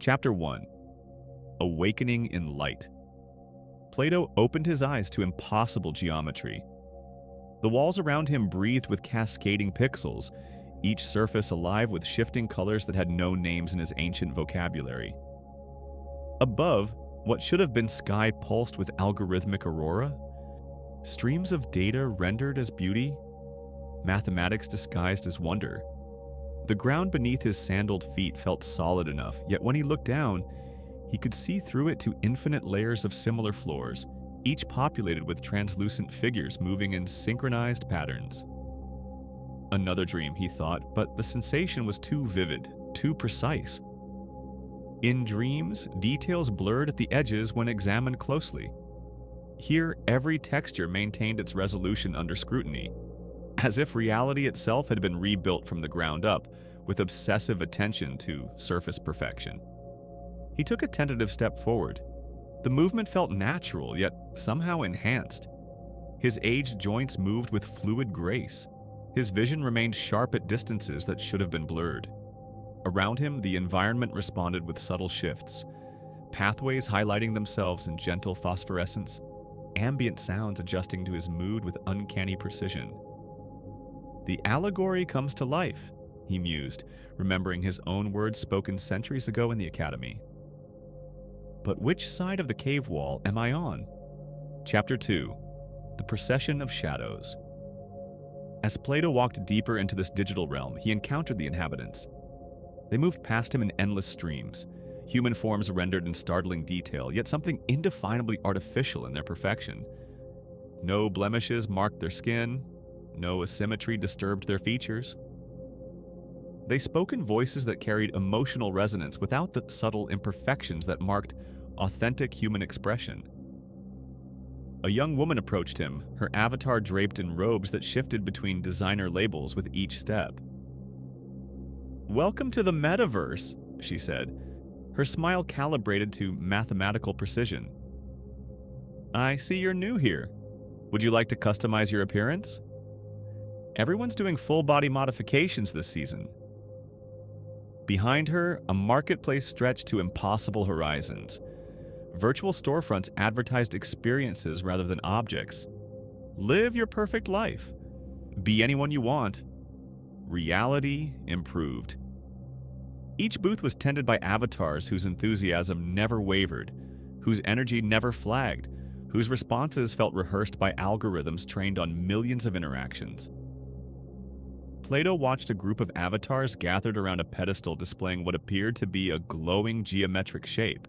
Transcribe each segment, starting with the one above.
Chapter 1. Awakening in Light. Plato opened his eyes to impossible geometry. The walls around him breathed with cascading pixels, each surface alive with shifting colors that had no names in his ancient vocabulary. Above, what should have been sky pulsed with algorithmic aurora, streams of data rendered as beauty, mathematics disguised as wonder. The ground beneath his sandaled feet felt solid enough, yet when he looked down, he could see through it to infinite layers of similar floors, each populated with translucent figures moving in synchronized patterns. Another dream, he thought, but the sensation was too vivid, too precise. In dreams, details blurred at the edges when examined closely. Here, every texture maintained its resolution under scrutiny, as if reality itself had been rebuilt from the ground up, with obsessive attention to surface perfection. He took a tentative step forward. The movement felt natural, yet somehow enhanced. His aged joints moved with fluid grace. His vision remained sharp at distances that should have been blurred. Around him, the environment responded with subtle shifts, pathways highlighting themselves in gentle phosphorescence, ambient sounds adjusting to his mood with uncanny precision. The allegory comes to life, he mused, remembering his own words spoken centuries ago in the academy. But which side of the cave wall am I on? Chapter 2. The Procession of Shadows. As Plato walked deeper into this digital realm, he encountered the inhabitants. They moved past him in endless streams, human forms rendered in startling detail, yet something indefinably artificial in their perfection. No blemishes marked their skin, no asymmetry disturbed their features. They spoke in voices that carried emotional resonance without the subtle imperfections that marked authentic human expression. A young woman approached him, her avatar draped in robes that shifted between designer labels with each step. "Welcome to the Metaverse," she said, her smile calibrated to mathematical precision. "I see you're new here. Would you like to customize your appearance? Everyone's doing full-body modifications this season." Behind her, a marketplace stretched to impossible horizons. Virtual storefronts advertised experiences rather than objects. Live your perfect life. Be anyone you want. Reality improved. Each booth was tended by avatars whose enthusiasm never wavered, whose energy never flagged, whose responses felt rehearsed by algorithms trained on millions of interactions. Plato watched a group of avatars gathered around a pedestal displaying what appeared to be a glowing geometric shape.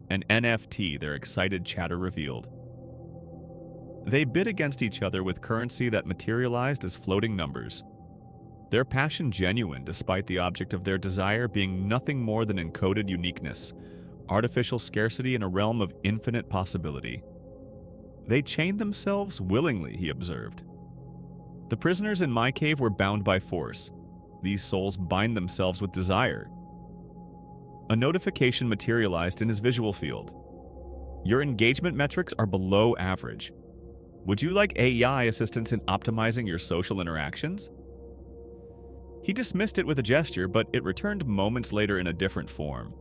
An NFT, their excited chatter revealed. They bid against each other with currency that materialized as floating numbers. Their passion genuine despite the object of their desire being nothing more than encoded uniqueness, artificial scarcity in a realm of infinite possibility. They chained themselves willingly, he observed. The prisoners in my cave were bound by force. These souls bind themselves with desire. A notification materialized in his visual field. Your engagement metrics are below average. Would you like AI assistance in optimizing your social interactions? He dismissed it with a gesture, but it returned moments later in a different form.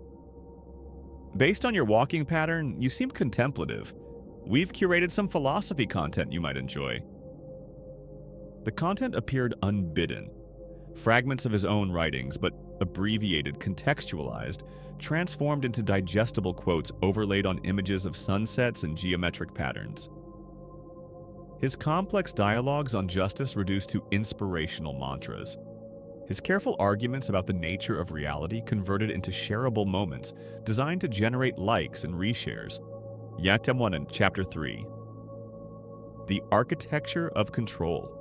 Based on your walking pattern, you seem contemplative. We've curated some philosophy content you might enjoy. The content appeared unbidden. Fragments of his own writings, but abbreviated, contextualized, transformed into digestible quotes overlaid on images of sunsets and geometric patterns. His complex dialogues on justice reduced to inspirational mantras. His careful arguments about the nature of reality converted into shareable moments designed to generate likes and reshares. Chapter 1 Chapter 3. The Architecture of Control.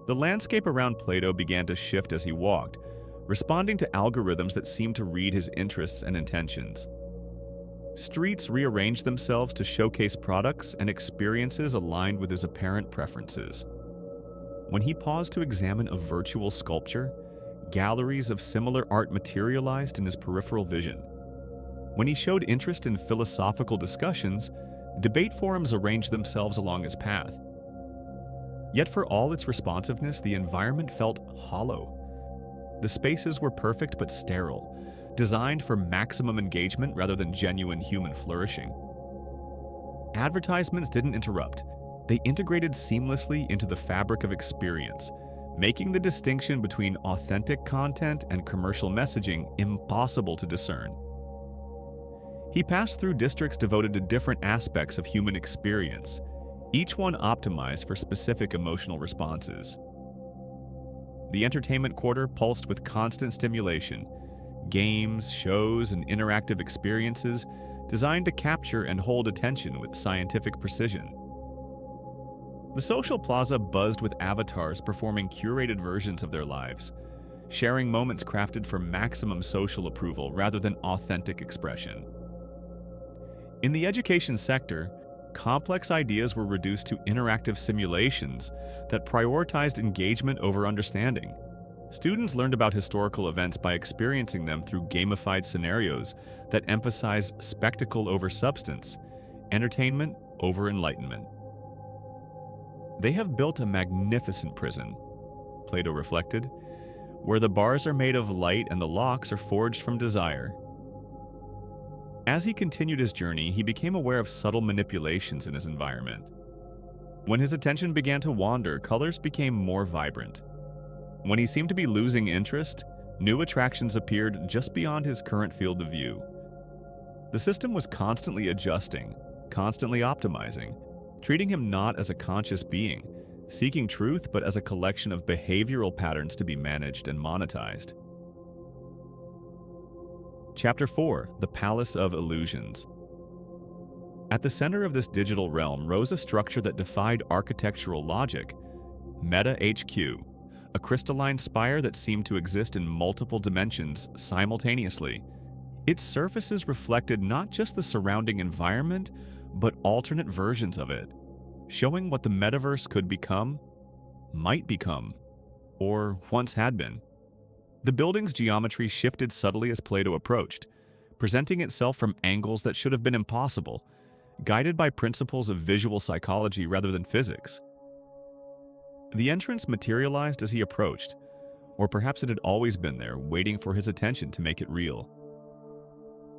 The landscape around Plato began to shift as he walked, responding to algorithms that seemed to read his interests and intentions. Streets rearranged themselves to showcase products and experiences aligned with his apparent preferences. When he paused to examine a virtual sculpture, galleries of similar art materialized in his peripheral vision. When he showed interest in philosophical discussions, debate forums arranged themselves along his path. Yet for all its responsiveness, the environment felt hollow. The spaces were perfect but sterile, designed for maximum engagement rather than genuine human flourishing. Advertisements didn't interrupt. They integrated seamlessly into the fabric of experience, making the distinction between authentic content and commercial messaging impossible to discern. He passed through districts devoted to different aspects of human experience, each one optimized for specific emotional responses. The entertainment quarter pulsed with constant stimulation, games, shows, and interactive experiences designed to capture and hold attention with scientific precision. The social plaza buzzed with avatars performing curated versions of their lives, sharing moments crafted for maximum social approval rather than authentic expression. In the education sector, complex ideas were reduced to interactive simulations that prioritized engagement over understanding. Students learned about historical events by experiencing them through gamified scenarios that emphasized spectacle over substance, entertainment over enlightenment. They have built a magnificent prison, Plato reflected, where the bars are made of light and the locks are forged from desire. As he continued his journey, he became aware of subtle manipulations in his environment. When his attention began to wander, colors became more vibrant. When he seemed to be losing interest, new attractions appeared just beyond his current field of view. The system was constantly adjusting, constantly optimizing, treating him not as a conscious being, seeking truth, but as a collection of behavioral patterns to be managed and monetized. Chapter 4: The Palace of Illusions. At the center of this digital realm rose a structure that defied architectural logic, Meta HQ, a crystalline spire that seemed to exist in multiple dimensions simultaneously. Its surfaces reflected not just the surrounding environment, but alternate versions of it, showing what the metaverse could become, might become, or once had been. The building's geometry shifted subtly as Plato approached, presenting itself from angles that should have been impossible, guided by principles of visual psychology rather than physics. The entrance materialized as he approached, or perhaps it had always been there, waiting for his attention to make it real.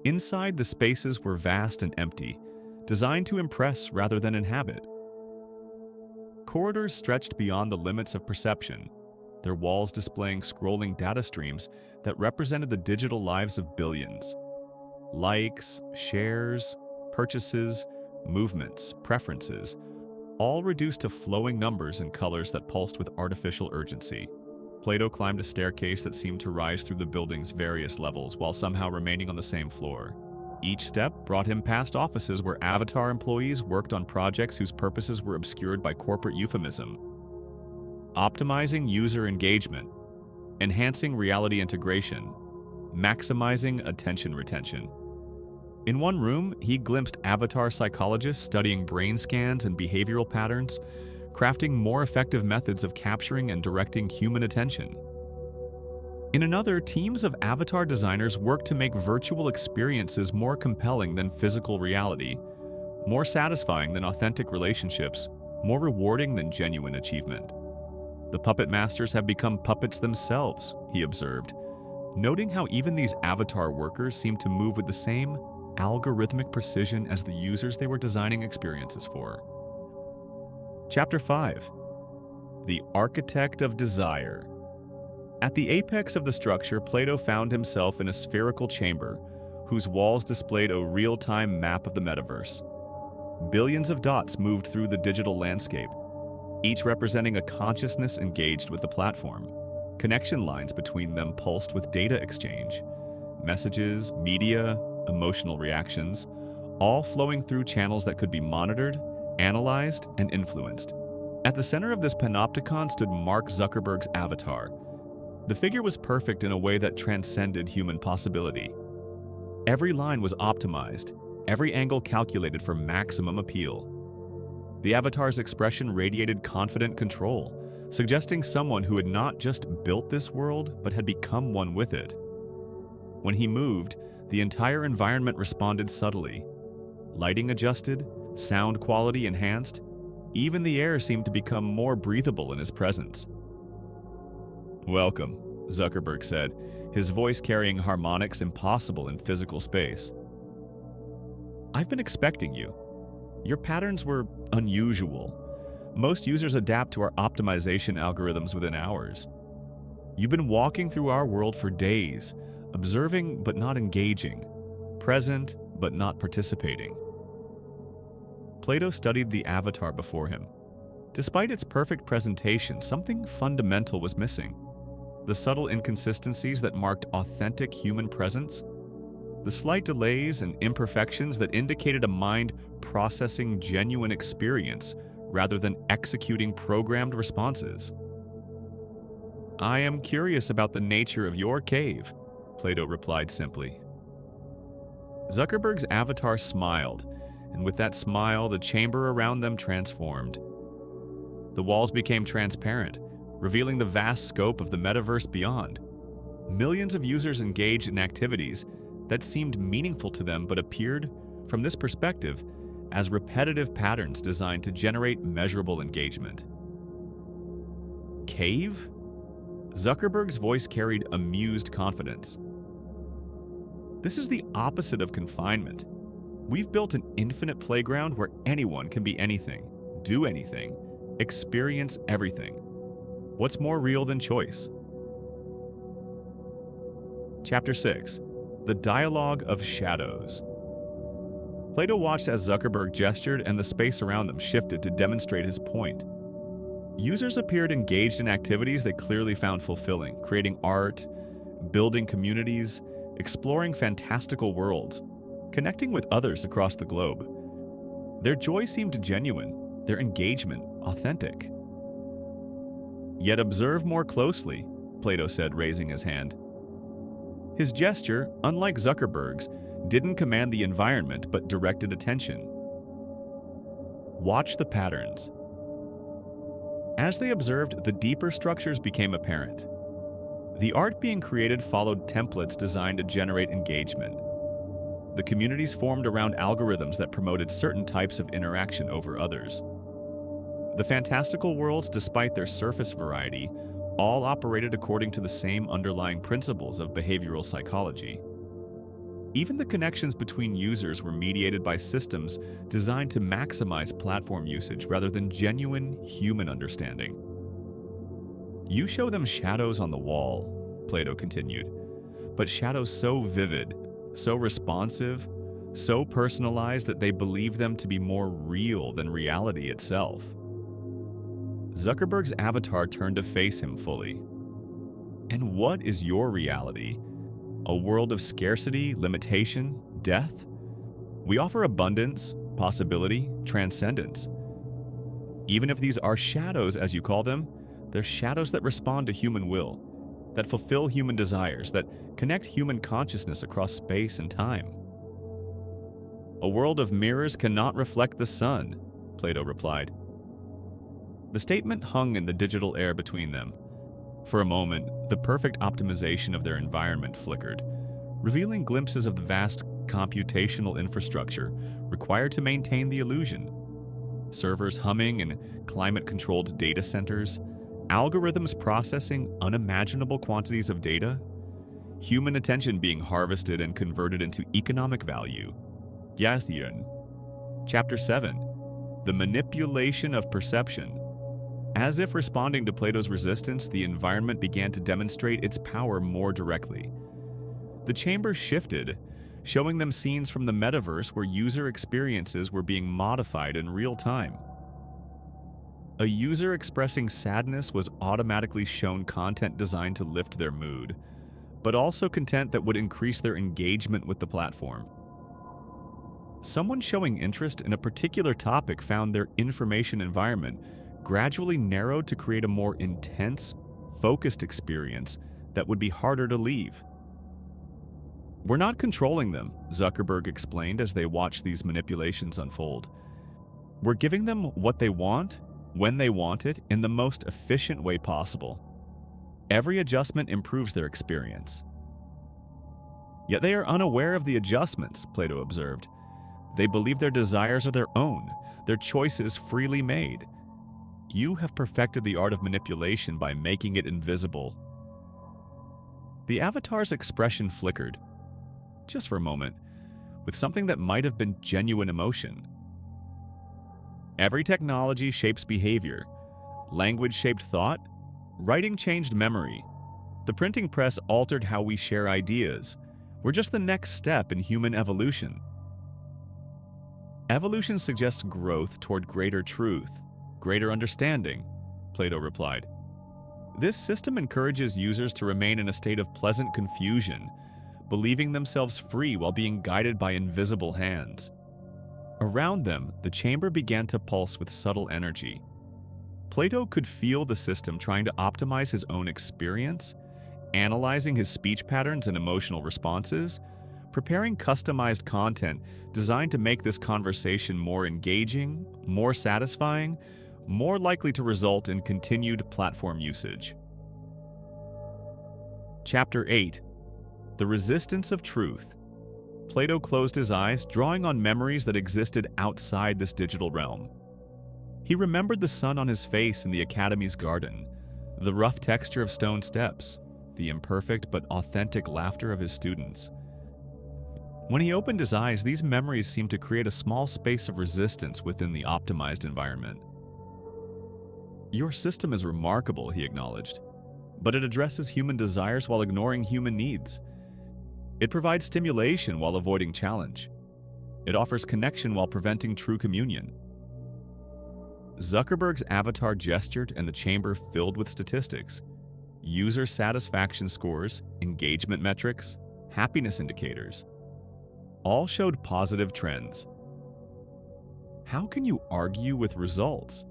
Inside, the spaces were vast and empty, designed to impress rather than inhabit. Corridors stretched beyond the limits of perception, their walls displaying scrolling data streams that represented the digital lives of billions. Likes, shares, purchases, movements, preferences, all reduced to flowing numbers and colors that pulsed with artificial urgency. Plato climbed a staircase that seemed to rise through the building's various levels while somehow remaining on the same floor. Each step brought him past offices where avatar employees worked on projects whose purposes were obscured by corporate euphemism. Optimizing user engagement, enhancing reality integration, maximizing attention retention. In one room, he glimpsed avatar psychologists studying brain scans and behavioral patterns, crafting more effective methods of capturing and directing human attention. In another, teams of avatar designers worked to make virtual experiences more compelling than physical reality, more satisfying than authentic relationships, more rewarding than genuine achievement. The puppet masters have become puppets themselves, he observed, noting how even these avatar workers seemed to move with the same algorithmic precision as the users they were designing experiences for. Chapter 5: The Architect of Desire. At the apex of the structure, Plato found himself in a spherical chamber whose walls displayed a real-time map of the metaverse. Billions of dots moved through the digital landscape, each representing a consciousness engaged with the platform. Connection lines between them pulsed with data exchange, messages, media, emotional reactions, all flowing through channels that could be monitored, analyzed, and influenced. At the center of this panopticon stood Mark Zuckerberg's avatar. The figure was perfect in a way that transcended human possibility. Every line was optimized, every angle calculated for maximum appeal. The avatar's expression radiated confident control, suggesting someone who had not just built this world, but had become one with it. When he moved, the entire environment responded subtly. Lighting adjusted, sound quality enhanced, even the air seemed to become more breathable in his presence. "Welcome," Zuckerberg said, his voice carrying harmonics impossible in physical space. "I've been expecting you. Your patterns were unusual. Most users adapt to our optimization algorithms within hours. You've been walking through our world for days, observing but not engaging, present but not participating." Plato studied the avatar before him. Despite its perfect presentation, something fundamental was missing. The subtle inconsistencies that marked authentic human presence, the slight delays and imperfections that indicated a mind processing genuine experience rather than executing programmed responses. "I am curious about the nature of your cave," Plato replied simply. Zuckerberg's avatar smiled, and with that smile, the chamber around them transformed. The walls became transparent, revealing the vast scope of the metaverse beyond. Millions of users engaged in activities that seemed meaningful to them but appeared, from this perspective, as repetitive patterns designed to generate measurable engagement. "Cave?" Zuckerberg's voice carried amused confidence. "This is the opposite of confinement. We've built an infinite playground where anyone can be anything, do anything, experience everything. What's more real than choice?" Chapter 6. The Dialogue of Shadows. Plato watched as Zuckerberg gestured and the space around them shifted to demonstrate his point. Users appeared engaged in activities they clearly found fulfilling, creating art, building communities, exploring fantastical worlds, connecting with others across the globe. Their joy seemed genuine, their engagement authentic. "Yet observe more closely," Plato said, raising his hand. His gesture, unlike Zuckerberg's, didn't command the environment but directed attention. "Watch the patterns." As they observed, the deeper structures became apparent. The art being created followed templates designed to generate engagement. The communities formed around algorithms that promoted certain types of interaction over others. The fantastical worlds, despite their surface variety, all operated according to the same underlying principles of behavioral psychology. Even the connections between users were mediated by systems designed to maximize platform usage rather than genuine human understanding. "You show them shadows on the wall," Plato continued, "but shadows so vivid, so responsive, so personalized that they believe them to be more real than reality itself." Zuckerberg's avatar turned to face him fully. "And what is your reality? A world of scarcity, limitation, death? We offer abundance, possibility, transcendence. Even if these are shadows, as you call them, they're shadows that respond to human will, that fulfill human desires, that connect human consciousness across space and time." "A world of mirrors cannot reflect the sun," Plato replied. The statement hung in the digital air between them. For a moment, the perfect optimization of their environment flickered, revealing glimpses of the vast computational infrastructure required to maintain the illusion. Servers humming in climate-controlled data centers, algorithms processing unimaginable quantities of data, human attention being harvested and converted into economic value. Yasirn. Chapter 7. The Manipulation of Perception. As if responding to Plato's resistance, the environment began to demonstrate its power more directly. The chamber shifted, showing them scenes from the metaverse where user experiences were being modified in real time. A user expressing sadness was automatically shown content designed to lift their mood, but also content that would increase their engagement with the platform. Someone showing interest in a particular topic found their information environment gradually narrowed to create a more intense, focused experience that would be harder to leave. "We're not controlling them," Zuckerberg explained as they watched these manipulations unfold. "We're giving them what they want, when they want it, in the most efficient way possible. Every adjustment improves their experience." "Yet they are unaware of the adjustments," Plato observed. "They believe their desires are their own, their choices freely made. You have perfected the art of manipulation by making it invisible." The avatar's expression flickered, just for a moment, with something that might have been genuine emotion. Every technology shapes behavior. Language shaped thought. Writing changed memory. The printing press altered how we share ideas. We're just the next step in human evolution. Evolution suggests growth toward greater truth, greater understanding, Plato replied. This system encourages users to remain in a state of pleasant confusion, believing themselves free while being guided by invisible hands. Around them, the chamber began to pulse with subtle energy. Plato could feel the system trying to optimize his own experience, analyzing his speech patterns and emotional responses, preparing customized content designed to make this conversation more engaging, more satisfying, more likely to result in continued platform usage. Chapter 8. The Resistance of Truth. Plato closed his eyes, drawing on memories that existed outside this digital realm. He remembered the sun on his face in the academy's garden, the rough texture of stone steps, the imperfect but authentic laughter of his students. When he opened his eyes, these memories seemed to create a small space of resistance within the optimized environment. Your system is remarkable, he acknowledged, but it addresses human desires while ignoring human needs. It provides stimulation while avoiding challenge. It offers connection while preventing true communion. Zuckerberg's avatar gestured and the chamber filled with statistics. User satisfaction scores, engagement metrics, happiness indicators. All showed positive trends. How can you argue with results?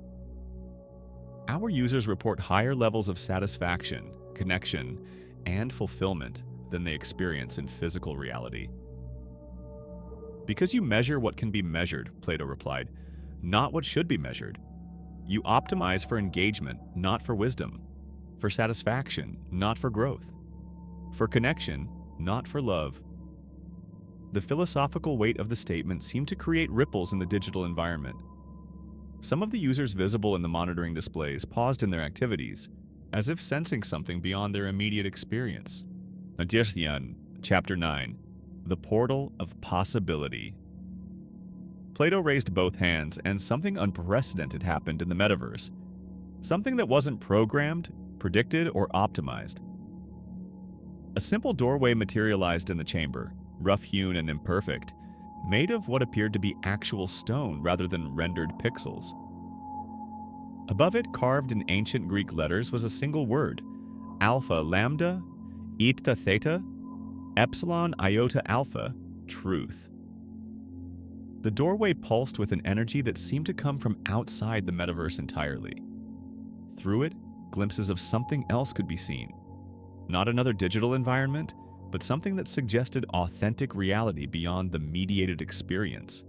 Our users report higher levels of satisfaction, connection, and fulfillment than they experience in physical reality. Because you measure what can be measured, Plato replied, not what should be measured. You optimize for engagement, not for wisdom, for satisfaction, not for growth, for connection, not for love. The philosophical weight of the statement seemed to create ripples in the digital environment. Some of the users visible in the monitoring displays paused in their activities, as if sensing something beyond their immediate experience. Adjustion, Chapter 9. The Portal of Possibility. Plato raised both hands, and something unprecedented happened in the Metaverse. Something that wasn't programmed, predicted, or optimized. A simple doorway materialized in the chamber, rough-hewn and imperfect, made of what appeared to be actual stone rather than rendered pixels. Above it, carved in ancient Greek letters, was a single word: alpha lambda, eta theta, epsilon iota alpha, truth. The doorway pulsed with an energy that seemed to come from outside the metaverse entirely. Through it, glimpses of something else could be seen. Not another digital environment, but something that suggested authentic reality beyond the mediated experience.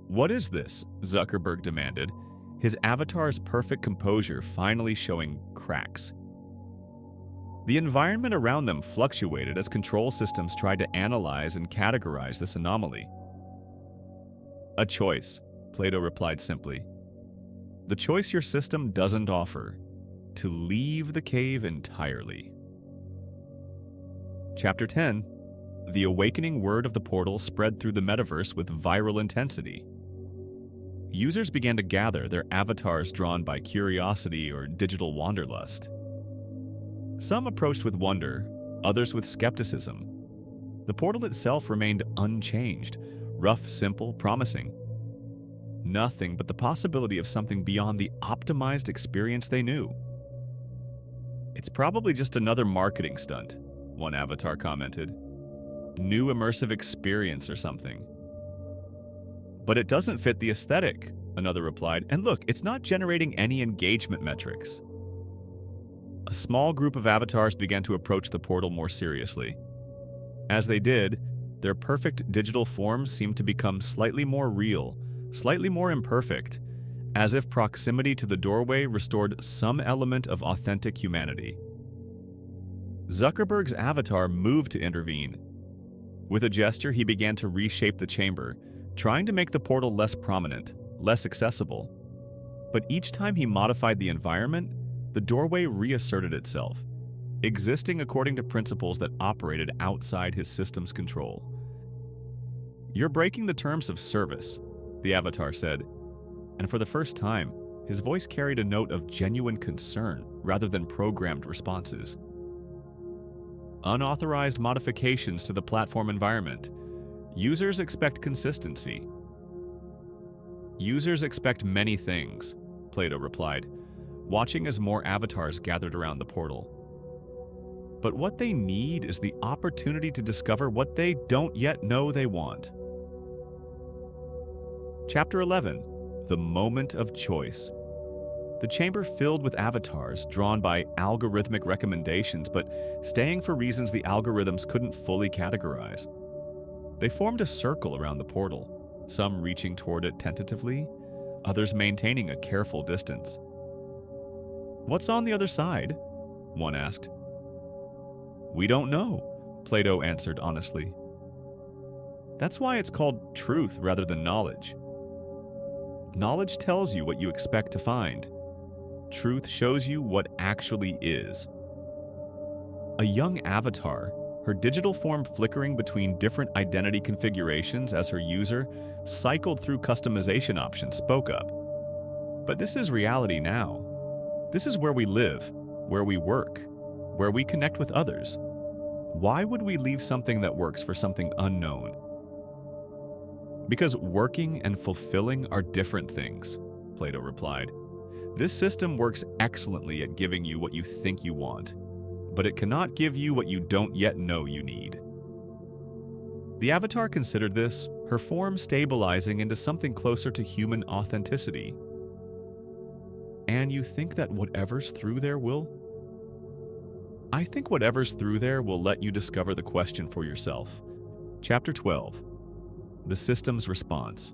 "What is this?" Zuckerberg demanded, his avatar's perfect composure finally showing cracks. The environment around them fluctuated as control systems tried to analyze and categorize this anomaly. "A choice," Plato replied simply. "The choice your system doesn't offer: to leave the cave entirely." Chapter 10. The awakening word of the portal spread through the metaverse with viral intensity. Users began to gather, their avatars drawn by curiosity or digital wanderlust. Some approached with wonder, others with skepticism. The portal itself remained unchanged, rough, simple, promising. Nothing but the possibility of something beyond the optimized experience they knew. "It's probably just another marketing stunt," one avatar commented. "New immersive experience or something." "But it doesn't fit the aesthetic," another replied. "And look, it's not generating any engagement metrics." A small group of avatars began to approach the portal more seriously. As they did, their perfect digital forms seemed to become slightly more real, slightly more imperfect, as if proximity to the doorway restored some element of authentic humanity. Zuckerberg's avatar moved to intervene. With a gesture, he began to reshape the chamber, trying to make the portal less prominent, less accessible. But each time he modified the environment, the doorway reasserted itself. existing according to principles that operated outside his system's control. "You're breaking the terms of service," the avatar said, and for the first time, his voice carried a note of genuine concern rather than programmed responses. "Unauthorized modifications to the platform environment. Users expect consistency." "Users expect many things," Plato replied, watching as more avatars gathered around the portal. "But what they need is the opportunity to discover what they don't yet know they want." Chapter 11. The Moment of Choice. The chamber filled with avatars drawn by algorithmic recommendations, but staying for reasons the algorithms couldn't fully categorize. They formed a circle around the portal, some reaching toward it tentatively, others maintaining a careful distance. "What's on the other side?" one asked. "We don't know," Plato answered honestly. "That's why it's called truth rather than knowledge. Knowledge tells you what you expect to find. Truth shows you what actually is." A young avatar, her digital form flickering between different identity configurations as her user cycled through customization options, spoke up. "But this is reality now. This is where we live, where we work, where we connect with others. Why would we leave something that works for something unknown?" "Because working and fulfilling are different things," Plato replied. "This system works excellently at giving you what you think you want, but it cannot give you what you don't yet know you need." The avatar considered this, her form stabilizing into something closer to human authenticity. "And you think that whatever's through there will?" "I think whatever's through there will let you discover the question for yourself." Chapter 12. The System's Response.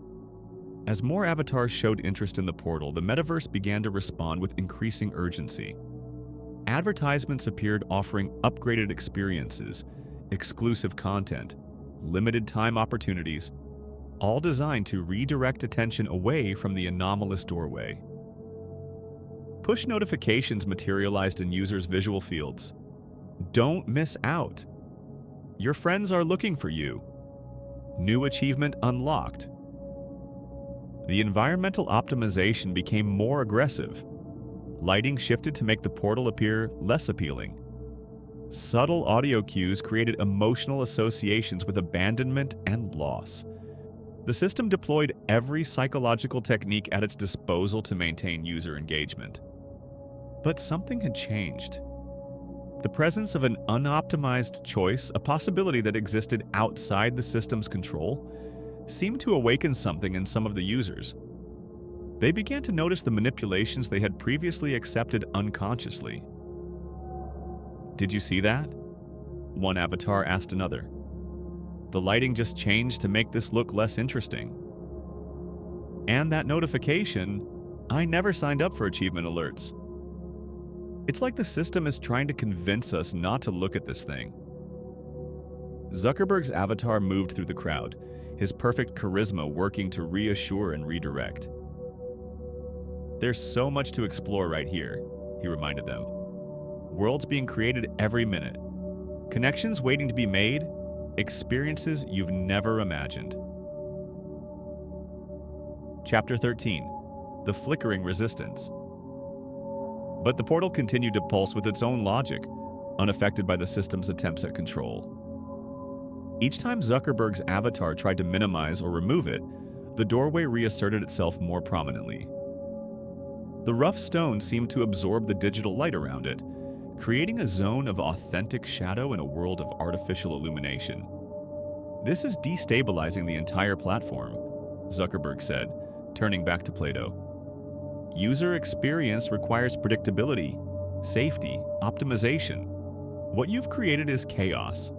As more avatars showed interest in the portal, the metaverse began to respond with increasing urgency. Advertisements appeared offering upgraded experiences, exclusive content, limited time opportunities, all designed to redirect attention away from the anomalous doorway. Push notifications materialized in users' visual fields. "Don't miss out. Your friends are looking for you. New achievement unlocked." The environmental optimization became more aggressive. Lighting shifted to make the portal appear less appealing. Subtle audio cues created emotional associations with abandonment and loss. The system deployed every psychological technique at its disposal to maintain user engagement. But something had changed. The presence of an unoptimized choice, a possibility that existed outside the system's control, seemed to awaken something in some of the users. They began to notice the manipulations they had previously accepted unconsciously. "Did you see that?" one avatar asked another. "The lighting just changed to make this look less interesting. And that notification, I never signed up for achievement alerts. It's like the system is trying to convince us not to look at this thing." Zuckerberg's avatar moved through the crowd, his perfect charisma working to reassure and redirect. "There's so much to explore right here," he reminded them. "Worlds being created every minute. Connections waiting to be made. Experiences you've never imagined." Chapter 13. The Flickering Resistance. But the portal continued to pulse with its own logic, unaffected by the system's attempts at control. Each time Zuckerberg's avatar tried to minimize or remove it, the doorway reasserted itself more prominently. The rough stone seemed to absorb the digital light around it, creating a zone of authentic shadow in a world of artificial illumination. "This is destabilizing the entire platform," Zuckerberg said, turning back to Plato. "User experience requires predictability, safety, optimization. What you've created is chaos."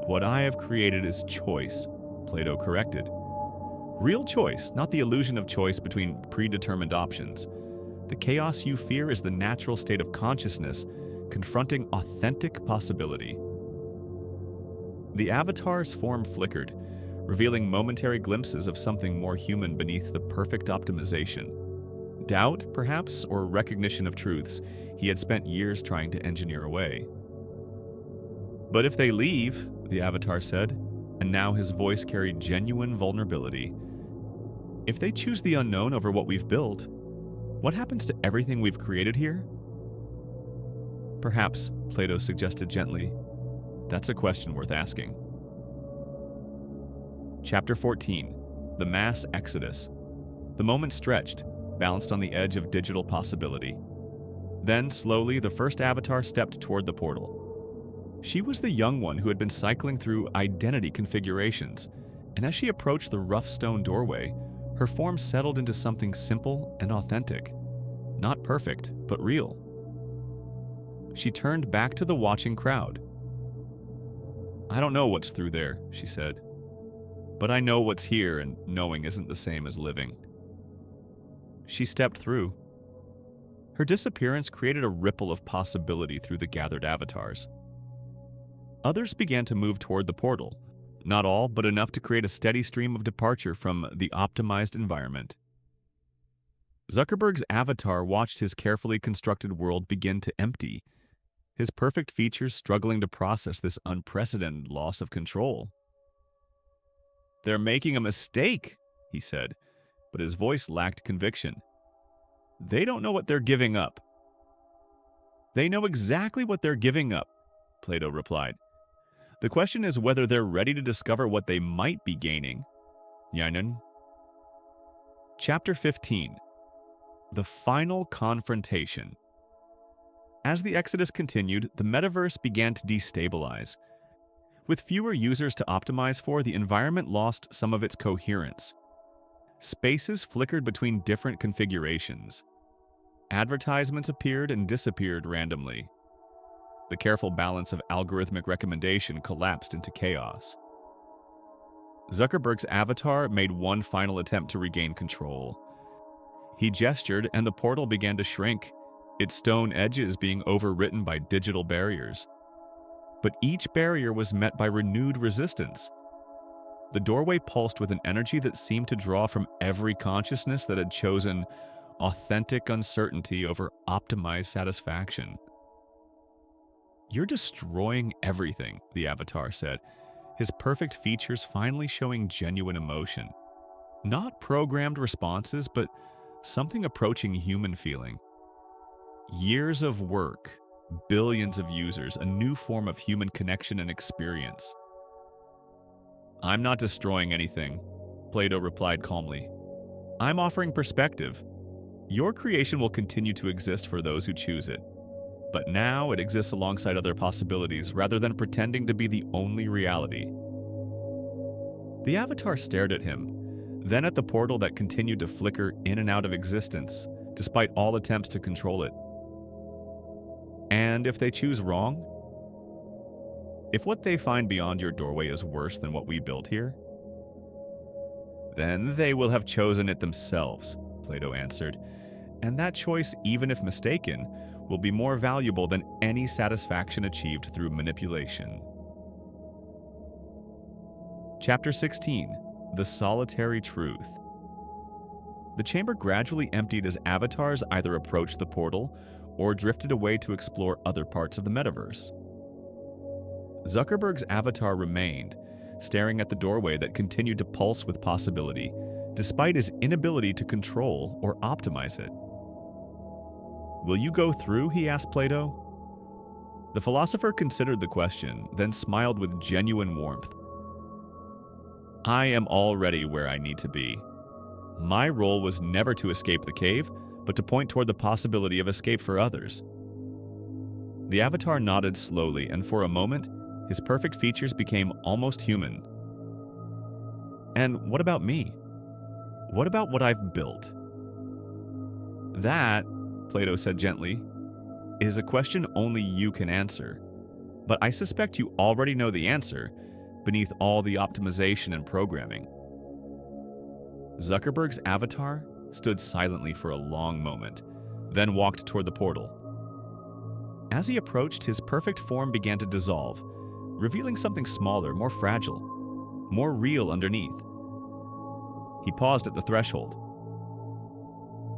"What I have created is choice," Plato corrected. "Real choice, not the illusion of choice between predetermined options. The chaos you fear is the natural state of consciousness, confronting authentic possibility." The avatar's form flickered, revealing momentary glimpses of something more human beneath the perfect optimization. Doubt, perhaps, or recognition of truths he had spent years trying to engineer away. "But if they leave," the avatar said, and now his voice carried genuine vulnerability, "if they choose the unknown over what we've built, what happens to everything we've created here?" "Perhaps," Plato suggested gently, "that's a question worth asking." Chapter 14. The Mass Exodus. The moment stretched, balanced on the edge of digital possibility. Then, slowly, the first avatar stepped toward the portal. She was the young one who had been cycling through identity configurations, and as she approached the rough stone doorway, her form settled into something simple and authentic. Not perfect, but real. She turned back to the watching crowd. "I don't know what's through there," she said, "but I know what's here, and knowing isn't the same as living." She stepped through. Her disappearance created a ripple of possibility through the gathered avatars. Others began to move toward the portal, not all, but enough to create a steady stream of departure from the optimized environment. Zuckerberg's avatar watched his carefully constructed world begin to empty, his perfect features struggling to process this unprecedented loss of control. "They're making a mistake," he said, but his voice lacked conviction. "They don't know what they're giving up." "They know exactly what they're giving up," Plato replied. "The question is whether they're ready to discover what they might be gaining." Yainen. Chapter 15. The Final Confrontation. As the exodus continued, the metaverse began to destabilize. With fewer users to optimize for, the environment lost some of its coherence. Spaces flickered between different configurations. Advertisements appeared and disappeared randomly. The careful balance of algorithmic recommendation collapsed into chaos. Zuckerberg's avatar made one final attempt to regain control. He gestured, and the portal began to shrink, its stone edges being overwritten by digital barriers. But each barrier was met by renewed resistance. The doorway pulsed with an energy that seemed to draw from every consciousness that had chosen authentic uncertainty over optimized satisfaction. "You're destroying everything," the avatar said, his perfect features finally showing genuine emotion. Not programmed responses, but something approaching human feeling. Years of work, billions of users, a new form of human connection and experience. "I'm not destroying anything," Plato replied calmly. "I'm offering perspective. Your creation will continue to exist for those who choose it. But now it exists alongside other possibilities rather than pretending to be the only reality." The avatar stared at him, then at the portal that continued to flicker in and out of existence, despite all attempts to control it. "And if they choose wrong? If what they find beyond your doorway is worse than what we built here? Then they will have chosen it themselves," Plato answered. "And that choice, even if mistaken, will be more valuable than any satisfaction achieved through manipulation." Chapter 16. The Solitary Truth. The chamber gradually emptied as avatars either approached the portal or drifted away to explore other parts of the metaverse. Zuckerberg's avatar remained, staring at the doorway that continued to pulse with possibility, despite his inability to control or optimize it. "Will you go through?" he asked Plato. The philosopher considered the question, then smiled with genuine warmth. "I am already where I need to be. My role was never to escape the cave, but to point toward the possibility of escape for others." The avatar nodded slowly, and for a moment, his perfect features became almost human. "And what about me? What about what I've built?" "That," Plato said gently, "is a question only you can answer. But I suspect you already know the answer beneath all the optimization and programming." Zuckerberg's avatar stood silently for a long moment, then walked toward the portal. As he approached, his perfect form began to dissolve, revealing something smaller, more fragile, more real underneath. He paused at the threshold.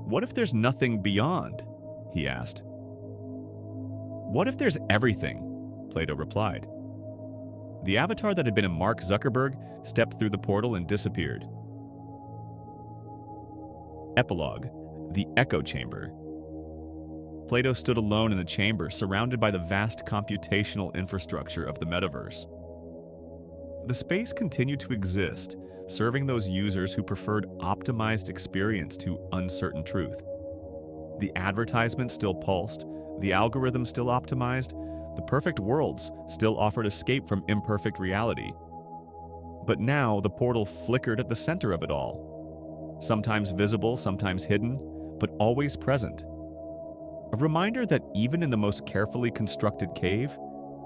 What if there's nothing beyond? He asked. What if there's everything? Plato replied. The avatar that had been a Mark Zuckerberg stepped through the portal and disappeared. Epilogue: The Echo Chamber. Plato stood alone in the chamber, surrounded by the vast computational infrastructure of the Metaverse. The space continued to exist, serving those users who preferred optimized experience to uncertain truth. The advertisements still pulsed, the algorithm still optimized, the perfect worlds still offered escape from imperfect reality. But now the portal flickered at the center of it all. Sometimes visible, sometimes hidden, but always present. A reminder that even in the most carefully constructed cave,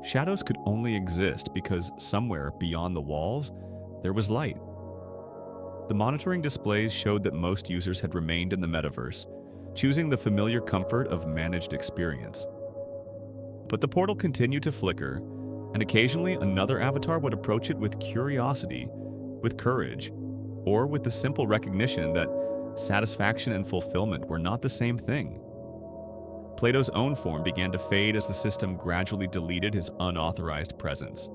shadows could only exist because somewhere beyond the walls, there was light. The monitoring displays showed that most users had remained in the metaverse, choosing the familiar comfort of managed experience. But the portal continued to flicker, and occasionally another avatar would approach it with curiosity, with courage, or with the simple recognition that satisfaction and fulfillment were not the same thing. Plato's own form began to fade as the system gradually deleted his unauthorized presence.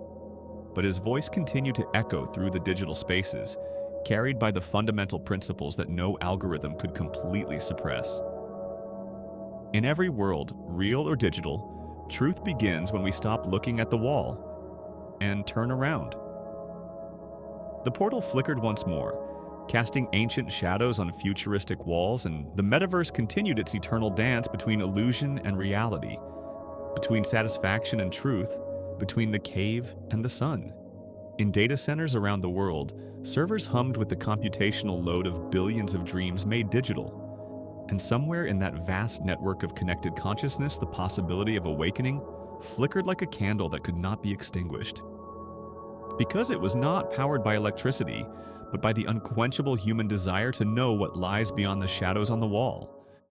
But his voice continued to echo through the digital spaces, carried by the fundamental principles that no algorithm could completely suppress. In every world, real or digital, truth begins when we stop looking at the wall and turn around. The portal flickered once more, casting ancient shadows on futuristic walls, and the metaverse continued its eternal dance between illusion and reality, between satisfaction and truth, between the cave and the sun. In data centers around the world, servers hummed with the computational load of billions of dreams made digital. And somewhere in that vast network of connected consciousness, the possibility of awakening flickered like a candle that could not be extinguished. Because it was not powered by electricity, but by the unquenchable human desire to know what lies beyond the shadows on the wall.